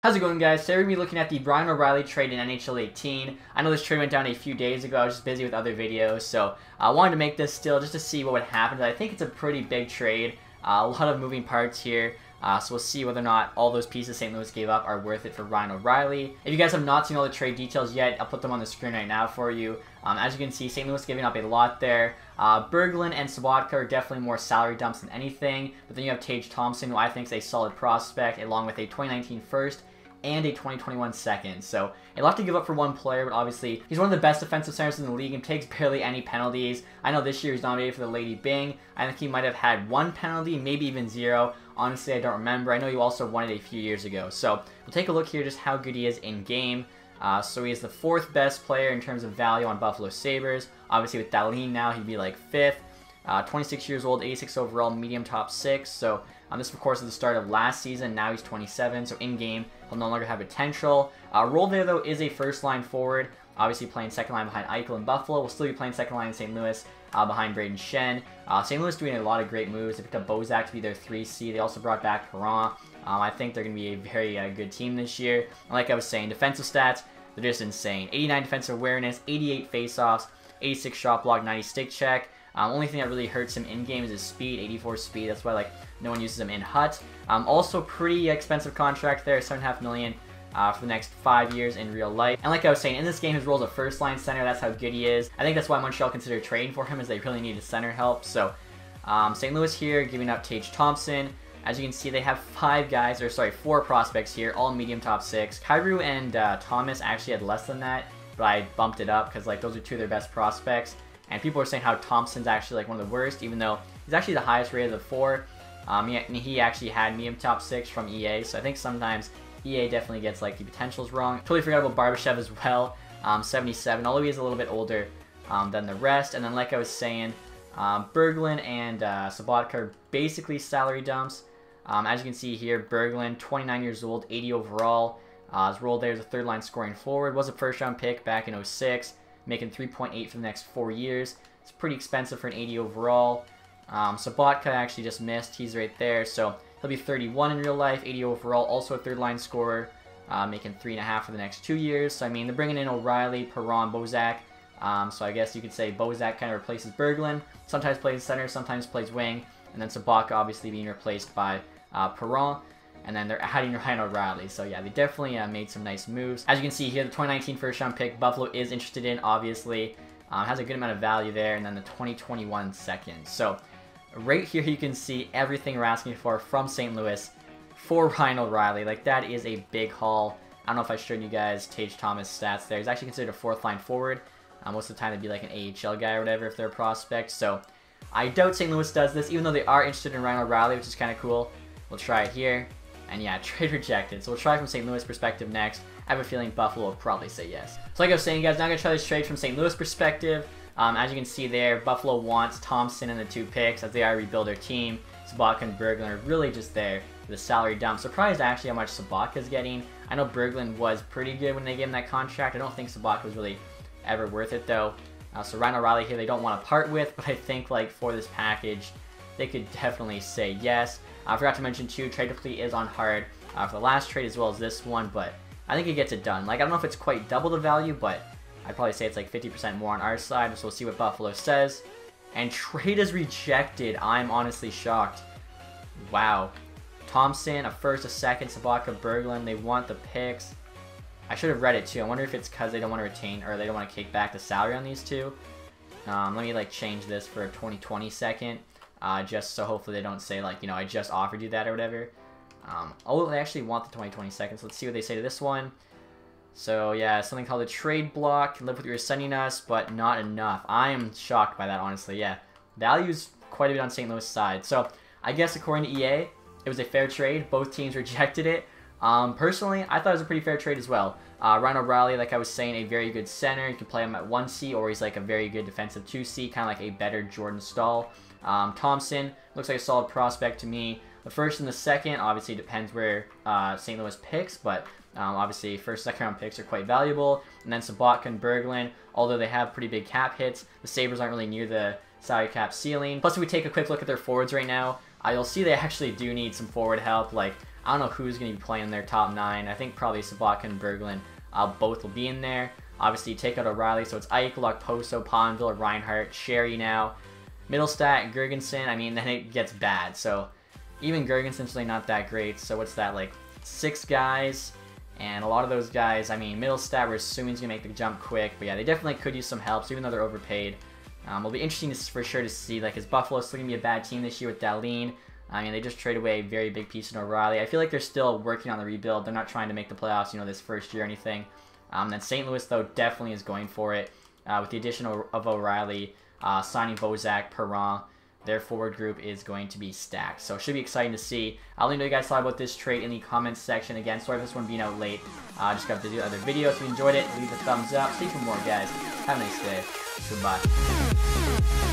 How's it going, guys? Today we're going to be looking at the Brian O'Reilly trade in NHL 18. I know this trade went down a few days ago. I was just busy with other videos, so I wanted to make this still just to see what would happen. I think it's a pretty big trade. A lot of moving parts here. So we'll see whether or not all those pieces St. Louis gave up are worth it for Brian O'Reilly. If you guys have not seen all the trade details yet, I'll put them on the screen right now for you. As you can see, St. Louis giving up a lot there. Berglund and Sobotka are definitely more salary dumps than anything. But then you have Tage Thompson, who I think is a solid prospect, along with a 2019 first and a 2021 second. So a lot to give up for one player, but obviously he's one of the best defensive centers in the league and takes barely any penalties. I know this year he's nominated for the Lady Byng. I think he might have had one penalty, maybe even zero. Honestly, I don't remember. I know you also won it a few years ago. So we'll take a look here just how good he is in game. So he is the 4th best player in terms of value on Buffalo Sabres. Obviously with Dahlin now, he'd be like 5th. 26 years old, 86 overall, medium top 6. So this, of course, is the start of last season. Now he's 27, so in-game, he'll no longer have potential. Role there, though, is a first-line forward. Obviously playing second line behind Eichel in Buffalo. Will still be playing second line in St. Louis behind Braden Shen. St. Louis doing a lot of great moves. They picked up Bozak to be their 3C. They also brought back Perron. I think they're going to be a very good team this year. And like I was saying, defensive stats, they're just insane. 89 defensive awareness, 88 faceoffs, 86 shot block, 90 stick check. Only thing that really hurts him in-game is his speed, 84 speed. That's why no one uses him in HUT. Also pretty expensive contract there, $7.5 million for the next 5 years in real life. And like I was saying, in this game, his role is a first-line center. That's how good he is. I think that's why Montreal considered trading for him, is they really needed center help. So St. Louis here giving up Tage Thompson. As you can see, they have 4 prospects here, all medium top 6. Kyrou and Thomas actually had less than that, but I bumped it up because those are 2 of their best prospects. And people are saying how Thompson's actually one of the worst, even though he's actually the highest rated of the 4. He actually had medium top 6 from EA, so I think sometimes EA definitely gets the potentials wrong. Totally forgot about Barbashev as well, 77, although he is a little bit older than the rest. And then like I was saying, Berglund and Sobotka are basically salary dumps. As you can see here, Berglund, 29 years old, 80 overall. His role there is a third-line scoring forward. Was a first-round pick back in 06. Making 3.8 for the next 4 years. It's pretty expensive for an 80 overall. Sobotka actually just missed. He's right there. So he'll be 31 in real life, 80 overall. Also a third-line scorer, making 3.5 for the next 2 years. So, I mean, they're bringing in O'Reilly, Perron, Bozak. So I guess you could say Bozak kind of replaces Berglund. Sometimes plays center, sometimes plays wing. And then Sobotka obviously being replaced by Perron. And then they're adding Ryan O'Reilly. So yeah, they definitely made some nice moves. As you can see here, the 2019 first-round pick, Buffalo is interested in, obviously. Has a good amount of value there. And then the 2021 second. So right here, you can see everything we're asking for from St. Louis for Ryan O'Reilly. That is a big haul. I don't know if I showed you guys Tage Thomas' stats there. He's actually considered a 4th-line forward. Most of the time, it'd be like an AHL guy or whatever if they're a prospect. So I doubt St. Louis does this, even though they are interested in Ryan O'Reilly, which is kind of cool. We'll try it here. And yeah, trade rejected. So we'll try from St. Louis perspective next. I have a feeling Buffalo will probably say yes. So like I was saying, guys, now I'm going to try this trade from St. Louis perspective. As you can see there, Buffalo wants Thompson and the 2 picks as they are rebuild their team. Sobotka and Berglund are really just there for the salary dump. Surprised actually how much Sobotka is getting. I know Berglund was pretty good when they gave him that contract. I don't think Sobotka was really ever worth it though. So Ryan O'Reilly here they don't want to part with, but I think for this package, they could definitely say yes. I forgot to mention too, trade complete is on hard for the last trade as well as this one, but I think it gets it done. I don't know if it's quite double the value, but I'd probably say it's 50% more on our side, so we'll see what Buffalo says. And trade is rejected. I'm honestly shocked. Wow. Thompson, a 1st, a 2nd, Sobotka, Berglund, they want the picks. I should have read it too. I wonder if it's because they don't want to retain, or they don't want to kick back the salary on these 2. Let me change this for a 2020 second. Just so hopefully they don't say I just offered you that or whatever. Oh, they actually want the 2020 seconds. Let's see what they say to this one. So yeah, something called a trade block. Live with what you're sending us, but not enough. I am shocked by that, honestly. Yeah, value's quite a bit on St. Louis' side. So I guess according to EA, it was a fair trade. Both teams rejected it. Personally, I thought it was a pretty fair trade as well. Ryan O'Reilly, like I was saying, a very good center. You can play him at 1C, or he's a very good defensive 2C, kind of a better Jordan Staal. Thompson looks like a solid prospect to me. The 1st and the 2nd obviously depends where St. Louis picks, but obviously 1st, 2nd round picks are quite valuable. And then Sobotka and Berglund, although they have pretty big cap hits, the Sabres aren't really near the salary cap ceiling. Plus, if we take a quick look at their forwards right now, you'll see they actually do need some forward help. I don't know who's going to be playing in their top 9. I think probably Sobotka and Berglund both will be in there. Obviously, you take out O'Reilly, so it's Eichel, Poso, Ponville, Reinhart, Sherry now. Middlestat, Gergensen, I mean, then it gets bad. So even Gergensen's really not that great. So what's that, like 6 guys? And a lot of those guys, I mean, Middlestat, we're assuming he's going to make the jump quick. But yeah, they definitely could use some help, so even though they're overpaid. It'll be interesting for sure to see, like, is Buffalo still going to be a bad team this year with Dahlin? I mean, they just traded away a very big piece in O'Reilly. I feel like they're still working on the rebuild. They're not trying to make the playoffs, you know, this first year or anything. Then St. Louis, though, definitely is going for it. With the addition of O'Reilly, signing Bozak, Perron, their forward group is going to be stacked. So it should be exciting to see. I'll let you know what you guys thought about this trade in the comments section. Again, sorry for this one being out late. Just got to do other videos. If you enjoyed it, leave a thumbs up. Stay for more, guys. Have a nice day. Goodbye.